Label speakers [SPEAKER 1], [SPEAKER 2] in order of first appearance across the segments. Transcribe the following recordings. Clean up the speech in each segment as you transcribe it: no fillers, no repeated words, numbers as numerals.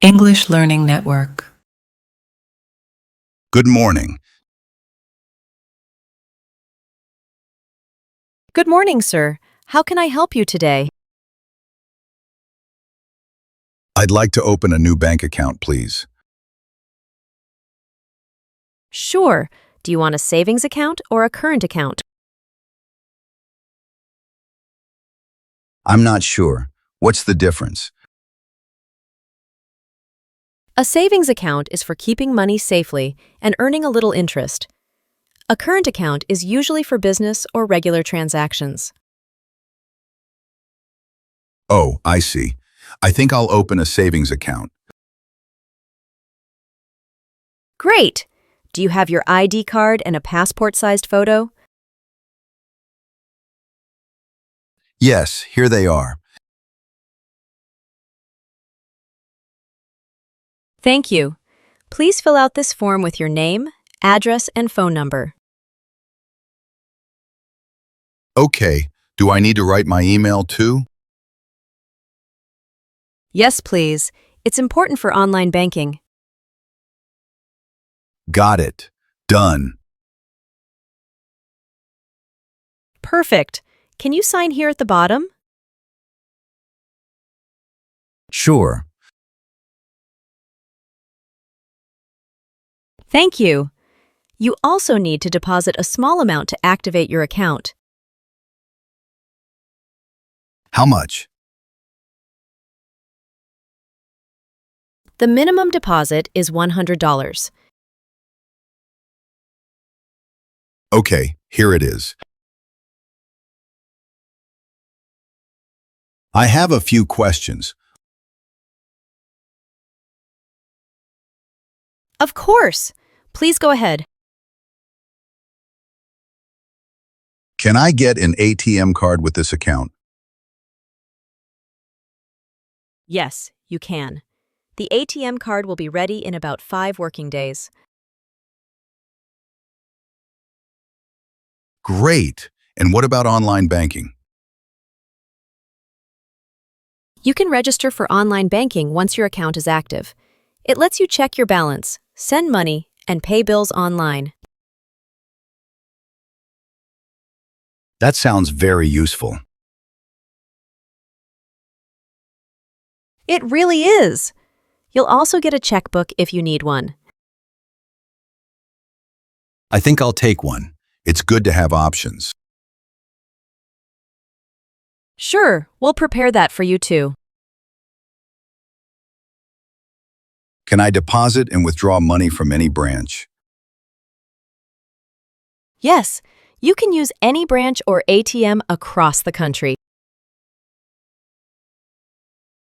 [SPEAKER 1] English Learning Network.
[SPEAKER 2] Good morning.
[SPEAKER 3] Good morning, sir. How can I help you today?
[SPEAKER 2] I'd like to open a new bank account, please.
[SPEAKER 3] Sure. Do you want a savings account or a current account?
[SPEAKER 2] I'm not sure. What's the difference?
[SPEAKER 3] A savings account is for keeping money safely and earning a little interest. A current account is usually for business or regular transactions.
[SPEAKER 2] Oh, I see. I think I'll open a savings account.
[SPEAKER 3] Great! Do you have your ID card and a passport-sized photo?
[SPEAKER 2] Yes, here they are.
[SPEAKER 3] Thank you. Please fill out this form with your name, address, and phone number.
[SPEAKER 2] Okay, do I need to write my email too?
[SPEAKER 3] Yes, please. It's important for online banking.
[SPEAKER 2] Got it. Done.
[SPEAKER 3] Perfect. Can you sign here at the bottom?
[SPEAKER 2] Sure.
[SPEAKER 3] Thank you. You also need to deposit a small amount to activate your account.
[SPEAKER 2] How much?
[SPEAKER 3] The minimum deposit is $100.
[SPEAKER 2] Okay, here it is. I have a few questions.
[SPEAKER 3] Of course. Please go ahead.
[SPEAKER 2] Can I get an ATM card with this account?
[SPEAKER 3] Yes, you can. The ATM card will be ready in about 5 working days.
[SPEAKER 2] Great. And what about online banking?
[SPEAKER 3] You can register for online banking once your account is active. It lets you check your balance, send money, and pay bills online.
[SPEAKER 2] That sounds very useful.
[SPEAKER 3] It really is. You'll also get a checkbook if you need one.
[SPEAKER 2] I think I'll take one. It's good to have options.
[SPEAKER 3] Sure, we'll prepare that for you too.
[SPEAKER 2] Can I deposit and withdraw money from any branch?
[SPEAKER 3] Yes, you can use any branch or ATM across the country.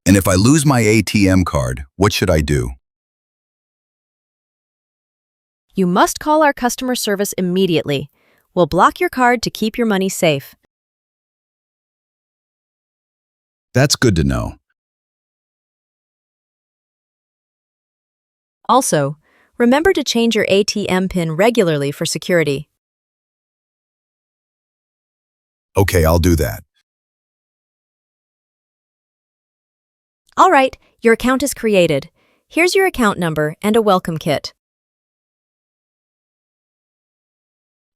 [SPEAKER 2] And if I lose my ATM card, what should I do?
[SPEAKER 3] You must call our customer service immediately. We'll block your card to keep your money safe.
[SPEAKER 2] That's good to know.
[SPEAKER 3] Also, remember to change your ATM PIN regularly for security.
[SPEAKER 2] Okay, I'll do that.
[SPEAKER 3] All right, your account is created. Here's your account number and a welcome kit.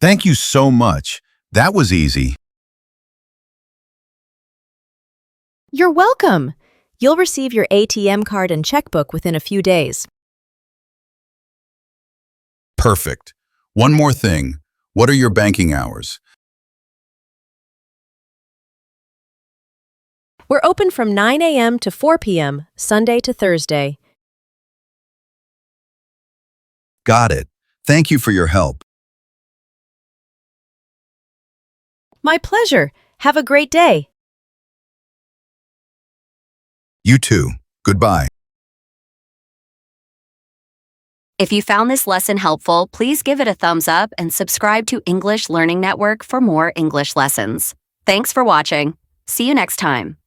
[SPEAKER 2] Thank you so much. That was easy.
[SPEAKER 3] You're welcome. You'll receive your ATM card and checkbook within a few days.
[SPEAKER 2] Perfect. One more thing. What are your banking hours?
[SPEAKER 3] We're open from 9 a.m. to 4 p.m., Sunday to Thursday.
[SPEAKER 2] Got it. Thank you for your help.
[SPEAKER 3] My pleasure. Have a great day.
[SPEAKER 2] You too. Goodbye.
[SPEAKER 4] If you found this lesson helpful, please give it a thumbs up and subscribe to English Learning Network for more English lessons. Thanks for watching. See you next time.